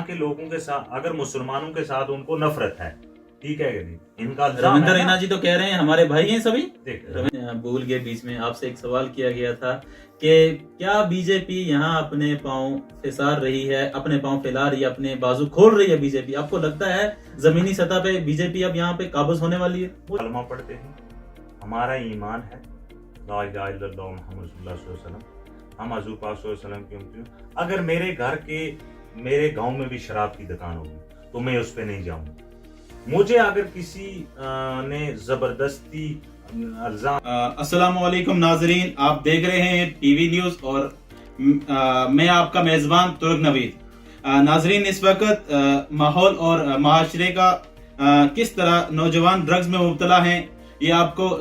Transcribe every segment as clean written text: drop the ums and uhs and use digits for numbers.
کے لوگوں کے ساتھ اگر مسلمانوں کے ساتھ ان کو نفرت ہے، ٹھیک ہے کہ نہیں، ان کا رویندر رینا جی تو کہہ رہے ہیں ہمارے بھائی ہیں سبھی. دیکھ بھول گئے بیچ میں آپ سے ایک سوال کیا گیا تھا کہ کیا بی جے پی یہاں اپنے پاؤں پھیسار رہی ہے، اپنے پاؤں پھیلا رہی ہے، اپنے بازو کھول رہی ہے بی جے پی؟ آپ کو لگتا ہے زمینی سطح پہ بی جے پی اب یہاں پہ قابض ہونے والی ہے؟ کلمہ پڑھتے ہیں، ہمارا ایمان ہے لا الہ الا اللہ محمد رسول اللہ صلی اللہ علیہ وسلم، ہم حضور پاک صلی اللہ علیہ وسلم کی امتی ہوں. اگر میرے گھر کے میرے گاؤں میں بھی شراب کی دکان ہوگی تو میں اس پہ نہیں جاؤں. مجھے اگر کسی نے زبردستی الزام. السلام علیکم ناظرین، آپ دیکھ رہے ہیں ٹی وی نیوز اور میں آپ کا میزبان ترک نوید. ناظرین، اس وقت ماحول اور معاشرے کا کس طرح نوجوان ڈرگز میں مبتلا ہیں یہ آپ کو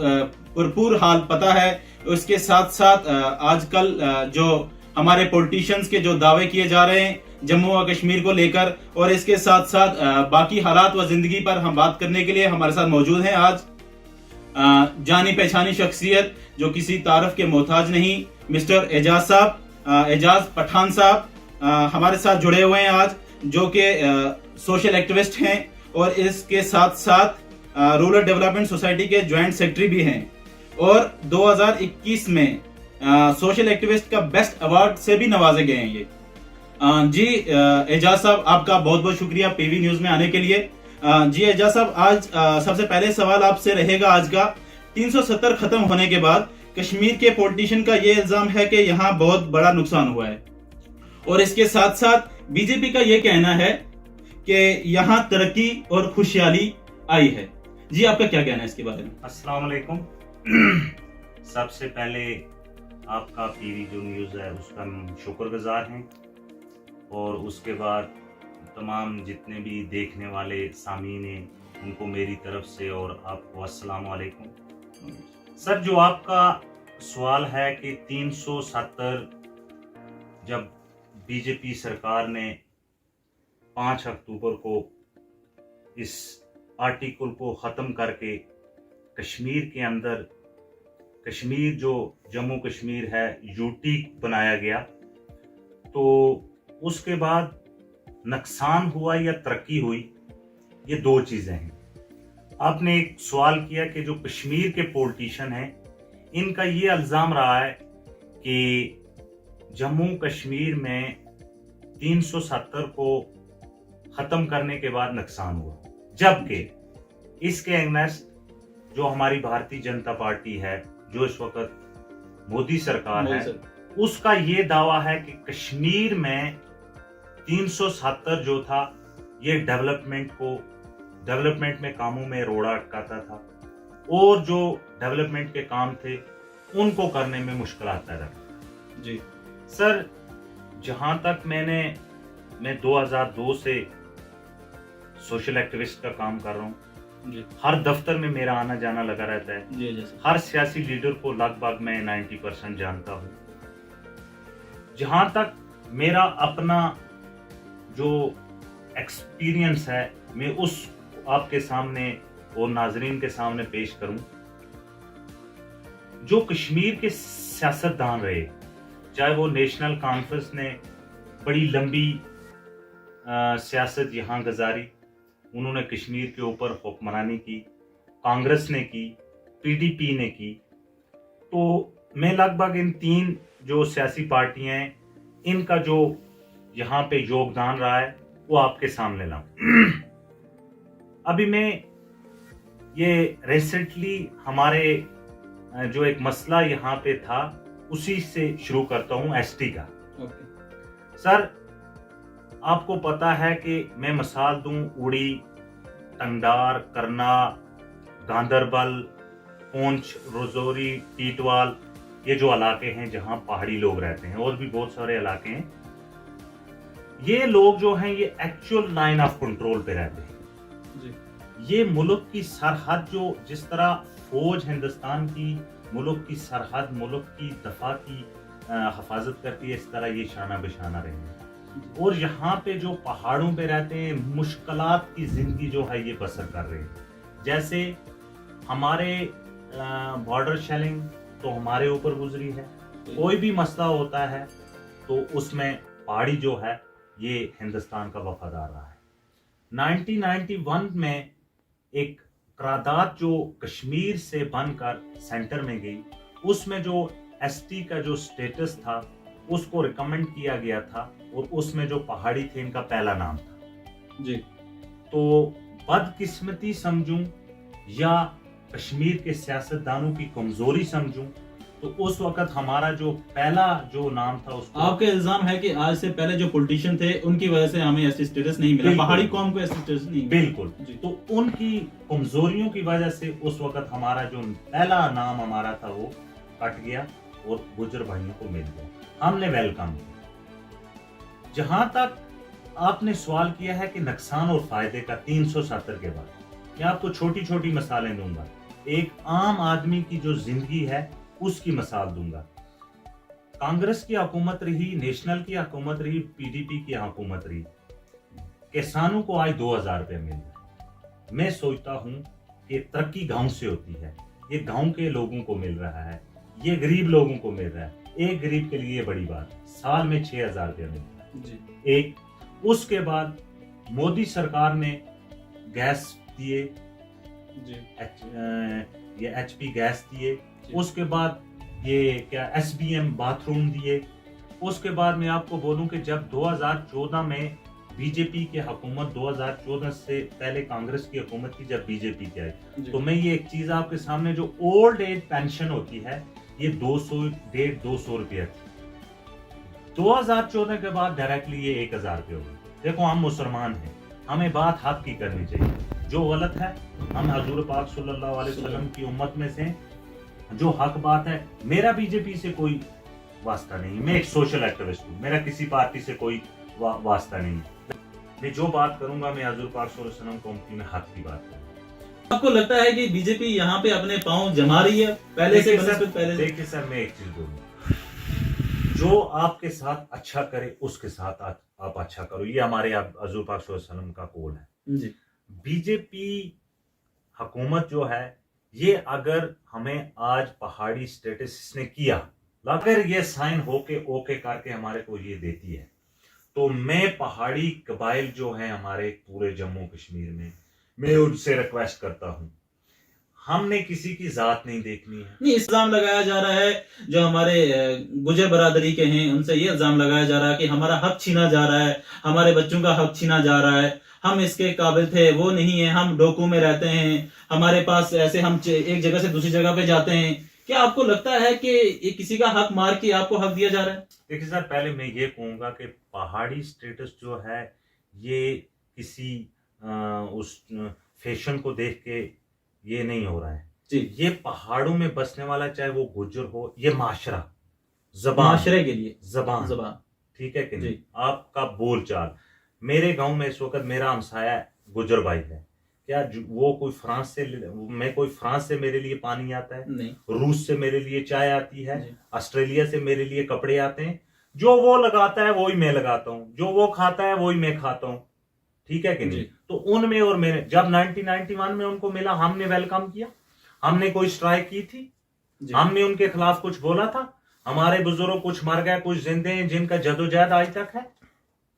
بھرپور حال پتہ ہے. اس کے ساتھ ساتھ آج کل جو ہمارے پولیٹیشنز کے جو دعوے کیے جا رہے ہیں جموں و کشمیر کو لے کر، اور اس کے ساتھ ساتھ باقی حالات و زندگی پر ہم بات کرنے کے لیے ہمارے ساتھ موجود ہیں آج جانی پہچانی شخصیت جو کسی تعارف کے محتاج نہیں، مسٹر اعجاز صاحب، اعجاز پٹھان صاحب ہمارے ساتھ جڑے ہوئے ہیں آج، جو کہ سوشل ایکٹیوسٹ ہیں اور اس کے ساتھ ساتھ رورل ڈیولپمنٹ سوسائٹی کے جوائنٹ سیکرٹری بھی ہیں، اور 2021 میں سوشل ایکٹیوسٹ کا بیسٹ ایوارڈ سے بھی نوازے گئے ہیں یہ. جی اعجاز صاحب، آپ کا بہت بہت شکریہ پی وی نیوز میں آنے کے لیے. جی اعجاز صاحب، آج سب سے پہلے سوال آپ سے رہے گا. آج کا 370 ختم ہونے کے بعد کشمیر کے پولیٹیشین کا یہ الزام ہے کہ یہاں بہت بڑا نقصان ہوا ہے، اور اس کے ساتھ ساتھ بی جے پی کا یہ کہنا ہے کہ یہاں ترقی اور خوشحالی آئی ہے. جی آپ کا کیا کہنا ہے اس کے بارے میں؟ السلام علیکم. سب سے پہلے آپ کا پی وی جو نیوز ہے اس کا ہم شکر گزار ہیں، اور اس کے بعد تمام جتنے بھی دیکھنے والے سامعین ہیں ان کو میری طرف سے اور آپ کو السلام علیکم. سر، جو آپ کا سوال ہے کہ 370 جب بی جے پی سرکار نے 5 اکتوبر کو اس آرٹیکل کو ختم کر کے کشمیر کے اندر کشمیر جو جموں کشمیر ہے یوٹی بنایا گیا، تو اس کے بعد نقصان ہوا یا ترقی ہوئی، یہ دو چیزیں ہیں. آپ نے ایک سوال کیا کہ جو کشمیر کے پولیٹیشین ہیں ان کا یہ الزام رہا ہے کہ جموں کشمیر میں 370 کو ختم کرنے کے بعد نقصان ہوا، جبکہ اس کے اگینسٹ جو ہماری بھارتی جنتا پارٹی ہے، جو اس وقت مودی سرکار ہے، اس کا یہ دعویٰ ہے کہ کشمیر میں 370 جو تھا یہ ڈیولپمنٹ میں کاموں میں روڑا اٹکاتا تھا، اور جو ڈیولپمنٹ کے کام تھے ان کو کرنے میں مشکلات پیدا کرتا. جی سر، جہاں تک میں 2002 سے سوشل ایکٹیوسٹ کا کام کر رہا ہوں. جی ہر دفتر میں میرا آنا جانا لگا رہتا ہے. جی جیسے ہر سیاسی لیڈر کو لگ بھگ میں 90% جانتا ہوں. جہاں تک میرا اپنا جو ایکسپیرینس ہے میں اس آپ کے سامنے اور ناظرین کے سامنے پیش کروں. جو کشمیر کے سیاستدان رہے، چاہے وہ نیشنل کانفرنس نے بڑی لمبی سیاست یہاں گزاری، انہوں نے کشمیر کے اوپر حکمرانی کی، کانگریس نے کی، پی ڈی پی نے کی، تو میں لگ بھگ ان 3 جو سیاسی پارٹیاں ہیں ان کا جو یہاں پہ یوگدان رہا ہے وہ آپ کے سامنے لاؤں. ابھی میں یہ ریسنٹلی ہمارے جو ایک مسئلہ یہاں پہ تھا اسی سے شروع کرتا ہوں، ایس ٹی کا. سر، آپ کو پتا ہے کہ میں مثال دوں اوڑی، ٹنگڈار، کرنا، گاندربل، پونچھ، رجوری، ٹیٹوال، یہ جو علاقے ہیں جہاں پہاڑی لوگ رہتے ہیں، اور بھی بہت سارے علاقے ہیں، یہ لوگ جو ہیں یہ ایکچوئل لائن آف کنٹرول پہ رہتے ہیں. یہ ملک کی سرحد، جو جس طرح فوج ہندوستان کی ملک کی سرحد، ملک کی دفاع کی حفاظت کرتی ہے، اس طرح یہ شانہ بشانہ رہے ہیں. اور یہاں پہ جو پہاڑوں پہ رہتے ہیں مشکلات کی زندگی جو ہے یہ بسر کر رہے ہیں. جیسے ہمارے بارڈر شیلنگ تو ہمارے اوپر گزری ہے، کوئی بھی مسئلہ ہوتا ہے تو اس میں پہاڑی جو ہے یہ ہندوستان کا وفادار رہا ہے۔ 1991 میں ایک قرارداد جو کشمیر سے بن کر سینٹر میں گئی، اس میں جو ایس ٹی کا جو سٹیٹس تھا اس کو ریکمنڈ کیا گیا تھا، اور اس میں جو پہاڑی تھے ان کا پہلا نام تھا جی۔ تو بدقسمتی سمجھوں یا کشمیر کے سیاستدانوں کی کمزوری سمجھوں تو اس وقت ہمارا جو پہلا جو نام تھا اس کو آپ کا الزام ہے کہ آج سے پہلے جو پولیٹیشین تھے ان کی وجہ سے ہمیں ایسی اسٹیٹس نہیں ملا، بالکل۔ پہاڑی قوم کو ایسی اسٹیٹس نہیں ملا۔ بالکل، جی۔ تو ان کی کمزوریوں کی وجہ سے اس وقت ہمارا جو پہلا نام ہمارا تھا وہ کٹ گیا اور گجر بھائیوں کو مل گیا، ہم نے ویلکم کیا۔ جہاں تک آپ نے سوال کیا ہے کہ نقصان اور فائدے کا 370 کے بعد، میں آپ کو چھوٹی چھوٹی مثالیں دوں گا، ایک عام آدمی کی جو زندگی ہے اس کی مثال دوں گا۔ کانگریس کی حکومت رہی، نیشنل کی حکومت رہی، پی ڈی پی کی حکومت رہی، کسانوں کو آج 2000 روپے مل رہا ہے۔ میں سوچتا ہوں کہ ترقی گاؤں سے ہوتی ہے، یہ گاؤں کے لوگوں کو مل رہا ہے، یہ غریب لوگوں کو مل رہا ہے۔ ایک غریب کے لیے یہ بڑی بات، سال میں 6000 روپے مل رہا ہے۔ جی۔ ایک اس کے بعد مودی سرکار نے گیس دیے، جی۔ یہ ایچ پی گیس دیے، اس کے بعد یہ کیا S B M bath room دیے۔ اس کے بعد میں آپ کو بولوں کہ جب 2014 میں بی جے پی کی حکومت، 2014 سے پہلے کانگریس کی حکومت تھی جب بی جے پی کی آئی، تو میں یہ ایک چیز آپ کے سامنے، جو اولڈ ایج پینشن ہوتی ہے یہ 200 روپیہ تھی، 2014 کے بعد ڈائریکٹلی یہ 1000 روپے ہو گئی۔ دیکھو ہم مسلمان ہیں، ہمیں بات حق کی کرنی چاہیے، جو غلط ہے ہم حضور پاک صلی اللہ علیہ وسلم کی امت میں سے، جو حق بات ہے۔ میرا بی جے پی سے کوئی واسطہ نہیں، میں ایک سوشل ایکٹیوسٹ ہوں، میرا کسی پارٹی سے کوئی واسطہ نہیں، میں جو بات کروں گا میں حضور پاک صلی اللہ علیہ وسلم کو امتی میں حق کی بات کروں گا۔ آپ کو لگتا ہے کہ بی جے پی یہاں پہ اپنے پاؤں جما رہی ہے پہلے سے بنسبت پہلے سے؟ دیکھیں سر، میں ایک چیز بولوں، جو آپ کے ساتھ اچھا کرے اس کے ساتھ آپ اچھا کرو، یہ ہمارے حضور پاک صلی اللہ علیہ وسلم کا قول ہے۔ جی۔ بی جے پی حکومت جو ہے یہ اگر ہمیں آج پہاڑی سٹیٹس اس نے کیا، اگر یہ سائن ہو کے اوکے کر کے ہمارے کو یہ دیتی ہے، تو میں پہاڑی قبائل جو ہیں ہمارے پورے جموں کشمیر میں ان سے ریکویسٹ کرتا ہوں، ہم نے کسی کی ذات نہیں دیکھنی ہے۔ نہیں، الزام لگایا جا رہا ہے جو ہمارے گجر برادری کے ہیں ان سے یہ الزام لگایا جا رہا ہے کہ ہمارا حق چھینا جا رہا ہے، ہمارے بچوں کا حق چھینا جا رہا ہے، ہم اس کے قابل تھے وہ نہیں ہیں، ہم ڈوکو میں رہتے ہیں، ہمارے پاس ایسے ہم ایک جگہ سے دوسری جگہ پہ جاتے ہیں۔ کیا آپ کو لگتا ہے کہ یہ کسی کا حق مار کے آپ کو حق دیا جا رہا ہے؟ دیکھیے سر، پہلے میں یہ کہوں گا کہ پہاڑی سٹیٹس جو ہے یہ کسی اس فیشن کو دیکھ کے یہ نہیں ہو رہا ہے جی۔ یہ پہاڑوں میں بسنے والا، چاہے وہ گجر ہو، یہ معاشرہ، زبان، معاشرے کے لیے زبان، ٹھیک ہے کہ نہیں، آپ کا بول چال۔ میرے گاؤں میں اس وقت میرا ہمسایہ گجر بھائی ہے، کیا وہ کوئی فرانس سے، میں کوئی فرانس سے میرے لیے پانی آتا ہے؟ نہیں۔ روس سے میرے لیے چائے آتی ہے، جی۔ آسٹریلیا سے میرے لیے کپڑے آتے ہیں، جو وہ لگاتا ہے وہی میں لگاتا ہوں، جو وہ کھاتا ہے وہی میں کھاتا ہوں، ٹھیک ہے کہ نہیں؟ تو ان میں اور میں جب 1991 میں ان کو ملا، ہم نے ویلکم کیا، ہم نے کوئی سٹرائک کی تھی؟ ہم نے ان کے خلاف کچھ بولا تھا؟ ہمارے بزرگ کچھ مر گئے، کچھ زندے ہیں جن کا جدوجہد آج تک ہے،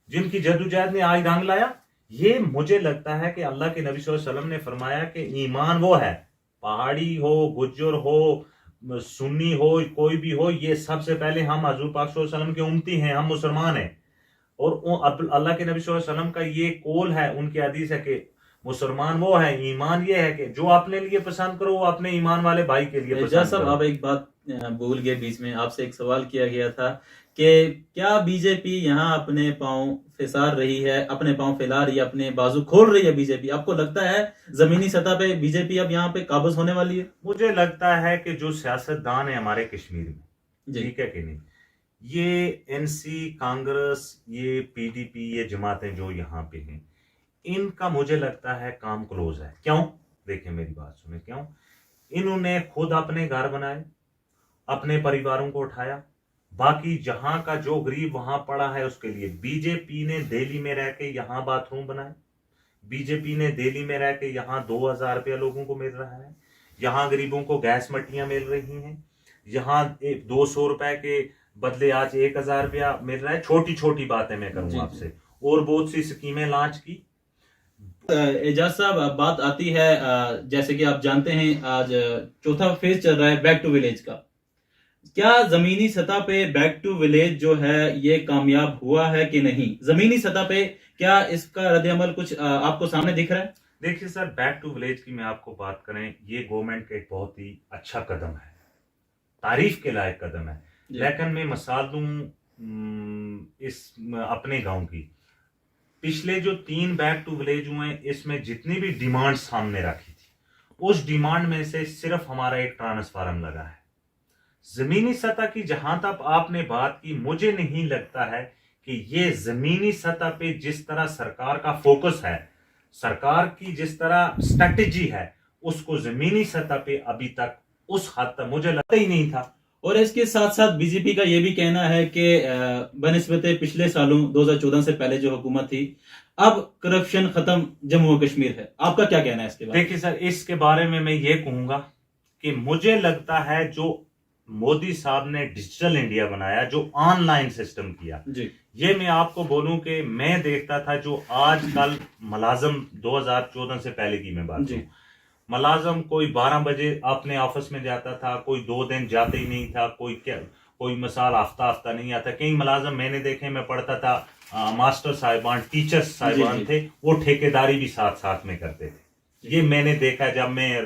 جن کی جدوجہد نے آج رنگ لایا۔ یہ مجھے لگتا ہے کہ اللہ کے نبی صلی اللہ علیہ وسلم نے فرمایا کہ ایمان وہ ہے، پہاڑی ہو، گجر ہو، سنی ہو، کوئی بھی ہو، یہ سب سے پہلے ہم حضور پاک صلی اللہ علیہ وسلم کے امتی ہیں، ہم مسلمان ہیں۔ اور اللہ کے نبی صلی اللہ علیہ وسلم کا یہ قول ہے، ان کی حدیث ہے کہ مسلمان وہ ہے، ایمان یہ ہے کہ جو اپنے لیے پسند کرو وہ اپنے ایمان والے بھائی کے لیے پسند صاحب، کرو۔ آپ ایک بات بھول گئے بیچ میں، آپ سے ایک سوال کیا گیا تھا کہ کیا بی جے پی یہاں اپنے پاؤں پھیسار رہی ہے، اپنے پاؤں پھیلا رہی ہے، اپنے بازو کھول رہی ہے بی جے پی؟ آپ کو لگتا ہے زمینی سطح پہ بی جے پی اب یہاں پہ قابض ہونے والی ہے؟ مجھے لگتا ہے کہ جو سیاستدان ہیں ہمارے کشمیر میں، جی۔ ٹھیک ہے کہ نہیں، یہ این سی، کانگریس، یہ پی ڈی پی، یہ جماعتیں جو یہاں پہ ہیں، ان کا مجھے لگتا ہے کام کلوز ہے۔ کیوں؟ دیکھیں میری بات سنیں، کیوں؟ انہوں نے خود اپنے گھر بنائے، اپنے پریواروں کو اٹھایا، باقی جہاں کا جو غریب وہاں پڑا ہے اس کے لیے۔ بی جے پی نے دہلی میں رہ کے یہاں باتھ روم بنائے، بی جے پی نے دہلی میں رہ کے یہاں 2000 روپیہ لوگوں کو مل رہا ہے، یہاں غریبوں کو گیس مٹیاں مل رہی ہیں، یہاں 200 روپے کے بدلے آج 1000 روپیہ مل رہا ہے۔ چھوٹی چھوٹی باتیں میں کروں آپ سے، اور بہت سی اسکیمیں لانچ کی. اعجاز صاحب اب بات آتی ہے جیسے کہ آپ جانتے ہیں آج چوتھا فیز چل رہا ہے بیک ٹو ولیج کا. کیا زمینی سطح پہ بیک ٹو ولیج جو ہے یہ کامیاب ہوا ہے کہ نہیں؟ زمینی سطح پہ کیا اس کا رد عمل کچھ آپ کو سامنے دکھ رہا ہے؟ دیکھیے سر، بیک ٹو ولیج کی میں آپ کو بات کریں، یہ گورنمنٹ کا ایک بہت ہی اچھا قدم ہے، تعریف کے لائق قدم ہے. لیکن میں مثال دوں اس اپنے گاؤں کی. پچھلے جو 3 بیک ٹو ولیج ہوئے ہیں، اس میں جتنی بھی ڈیمانڈ سامنے رکھی تھی، اس ڈیمانڈ میں سے صرف ہمارا ایک ٹرانسفارم لگا ہے. زمینی سطح کی جہاں تک آپ نے بات کی، مجھے نہیں لگتا ہے کہ یہ زمینی سطح پہ جس طرح سرکار کا فوکس ہے، سرکار کی جس طرح اسٹریٹجی ہے، اس کو زمینی سطح پہ ابھی تک اس حد تک مجھے لگتا ہی نہیں تھا. اور اس کے ساتھ ساتھ بی جے پی کا یہ بھی کہنا ہے کہ بنسبت پچھلے سالوں 2014 سے پہلے جو حکومت تھی، اب کرپشن ختم جموں و کشمیر ہے. آپ کا کیا کہنا ہے اس کے بارے میں؟ دیکھیے سر، اس کے بارے میں یہ کہوں گا کہ مجھے لگتا ہے جو مودی صاحب نے ڈیجیٹل انڈیا بنایا، جو آن لائن سسٹم کیا، یہ میں آپ کو بولوں کہ میں دیکھتا تھا جو آج کل ملازم 2014 سے پہلے کی میں بات کروں، ملازم کوئی 12 بجے اپنے آفس میں جاتا تھا، کوئی 2 دن جاتے ہی نہیں تھا، کوئی مثال ہفتہ نہیں آتا. کئی ملازم میں نے دیکھے، میں پڑھتا تھا، ماسٹر صاحبان، ٹیچر صاحبان تھے، وہ ٹھیکیداری بھی ساتھ میں کرتے تھے. یہ میں نے دیکھا جب میں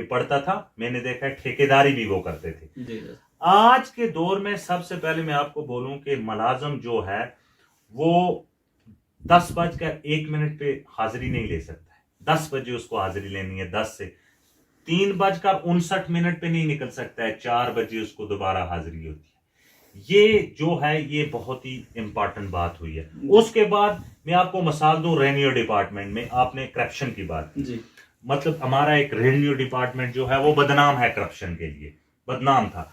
پڑھتا تھا، میں نے دیکھا ٹھیکیداری بھی وہ کرتے تھے. آج کے دور میں سب سے پہلے میں آپ کو بولوں کہ ملازم جو ہے وہ 10:01 پہ حاضری نہیں لے سکتا ہے. 10 بجے اس کو حاضری لینی ہے، 10 سے 3:59 پہ نہیں نکل سکتا ہے، 4 بجے اس کو دوبارہ حاضری ہوتی ہے. یہ جو ہے یہ بہت ہی امپارٹنٹ بات ہوئی ہے. اس کے بعد میں آپ کو مثال دوں، ریونیو ڈپارٹمنٹ میں آپ نے کرپشن کی بات کی. مطلب ہمارا ایک ریونیو ڈپارٹمنٹ جو ہے وہ بدنام ہے، کرپشن کے لیے بدنام تھا.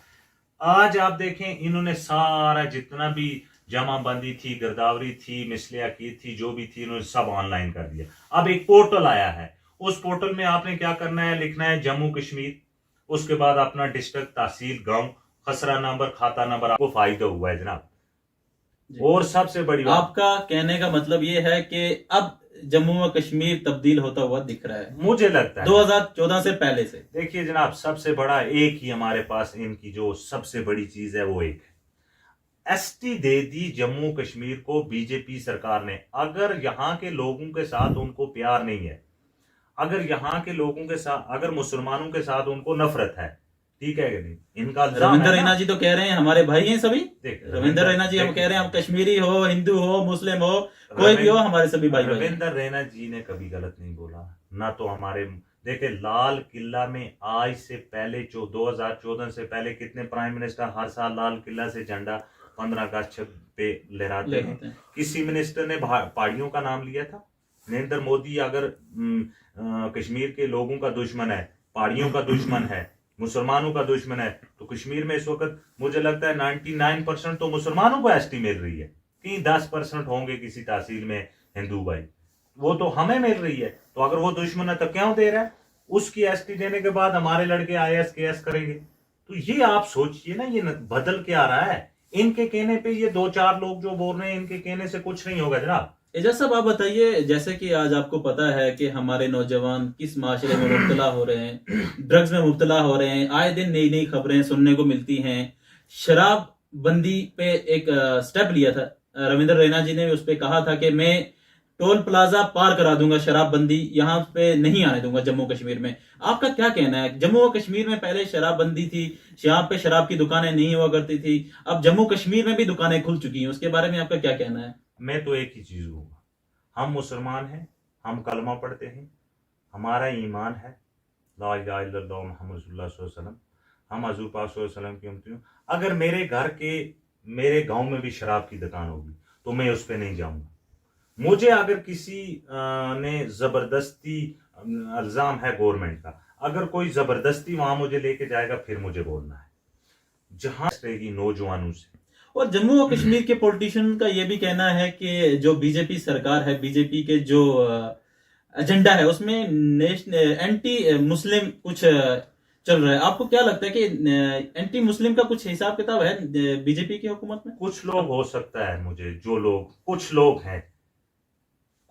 آج آپ دیکھیں انہوں نے سارا جتنا بھی جمع بندی تھی، گرداوری تھی، مسلیہ کی تھی، جو بھی تھی، انہوں نے سب آن لائن کر دیا. اب ایک پورٹل آیا ہے، اس پورٹل میں آپ نے کیا کرنا ہے، لکھنا ہے جموں کشمیر، اس کے بعد اپنا ڈسٹرکٹ، تحصیل، گاؤں، خسرہ نمبر، کھاتہ نمبر. آپ کو فائدہ ہوا ہے جناب. اور سب سے بڑی بات، آپ کا کہنے کا مطلب یہ ہے کہ اب جموں و کشمیر تبدیل ہوتا ہوا دکھ رہا ہے، مجھے لگتا ہے 2014 سے پہلے سے. دیکھیے جناب، سب سے بڑا ایک ہی ہمارے پاس ان کی جو سب سے بڑی چیز ہے وہ ایک ہے، ایس ٹی دے دی جموں کشمیر کو بی جے پی سرکار نے. اگر یہاں کے لوگوں کے ساتھ ان کو پیار نہیں ہے، اگر یہاں کے لوگوں کے ساتھ، اگر مسلمانوں کے ساتھ ان کو نفرت ہے، ٹھیک ہے کہ نہیں؟ ان کا رویندر رینا جی تو کہہ رہے ہیں ہمارے بھائی ہیں سبھی. رویندر رینا جی ہم کہہ رہے ہیں، ہم کشمیری ہو، ہندو ہو، مسلم ہو، کوئی بھی ہو، ہمارے سبھی بھائی. رویندر رینا جی نے کبھی غلط نہیں بولا، نہ تو ہمارے. دیکھیں لال قلعہ میں آج سے پہلے 2014 سے پہلے کتنے پرائم منسٹر ہر سال لال قلعہ سے جھنڈا 15 اگست پہ لہراتے ہیں. کسی منسٹر نے پہاڑیوں کا نام لیا تھا؟ نریندر مودی اگر کشمیر کے لوگوں کا دشمن ہے، پہاڑیوں کا دشمن ہے، مسلمانوں کا دشمن ہے، تو کشمیر میں اس وقت مجھے لگتا ہے 99% تو مسلمانوں کو ایس ٹی مل رہی ہے. کہیں 10% ہوں گے کسی تحصیل میں ہندو بھائی، وہ تو ہمیں مل رہی ہے. تو اگر وہ دشمن ہے تو کیوں دے رہا ہے؟ اس کی ایس ٹی دینے کے بعد ہمارے لڑکے IAS KS کریں گے. تو یہ آپ سوچئے نا، یہ بدل کیا رہا ہے. ان کے کہنے پہ یہ 2-4 لوگ جو بول رہے ہیں، ان کے کہنے سے کچھ نہیں ہوگا جناب. اعجاز صاحب آپ بتائیے، جیسے کہ آج آپ کو پتا ہے کہ ہمارے نوجوان کس معاشرے میں مبتلا ہو رہے ہیں، ڈرگز میں مبتلا ہو رہے ہیں. آئے دن نئی خبریں سننے کو ملتی ہیں. شراب بندی پہ ایک سٹیپ لیا تھا رویندر رینا جی نے، اس پہ کہا تھا کہ میں ٹول پلازا پار کرا دوں گا، شراب بندی یہاں پہ نہیں آنے دوں گا جموں کشمیر میں. آپ کا کیا کہنا ہے؟ جموں و کشمیر میں پہلے شراب بندی تھی، یہاں پہ شراب کی دکانیں نہیں ہوا کرتی تھی، اب جموں کشمیر میں بھی دکانیں کھل چکی ہیں. اس کے بارے میں آپ کا کیا کہنا ہے؟ میں تو ایک ہی چیز ہوں گا، ہم مسلمان ہیں، ہم کلمہ پڑھتے ہیں، ہمارا ایمان ہے لا الہ الا اللہ محمد رسول اللہ صلی اللہ علیہ وسلم، ہم حضور پاک صلی اللہ علیہ وسلم کی امتی ہوں. اگر میرے گاؤں میں بھی شراب کی دکان ہوگی تو میں اس پہ نہیں جاؤں گا. مجھے اگر کسی نے زبردستی، الزام ہے گورنمنٹ کا، اگر کوئی زبردستی وہاں مجھے لے کے جائے گا، پھر مجھے بولنا ہے جہاں رہے گی نوجوانوں سے. اور جموں و کشمیر کے پولیٹیشین کا یہ بھی کہنا ہے کہ جو بی جے پی سرکار ہے، بی جے پی کے جو ایجنڈا ہے اس میں اینٹی مسلم کچھ چل رہا ہے. آپ کو کیا لگتا ہے کہ اینٹی مسلم کا کچھ حساب کتاب ہے بی جے پی کی حکومت میں؟ کچھ لوگ ہو سکتا ہے، کچھ لوگ ہیں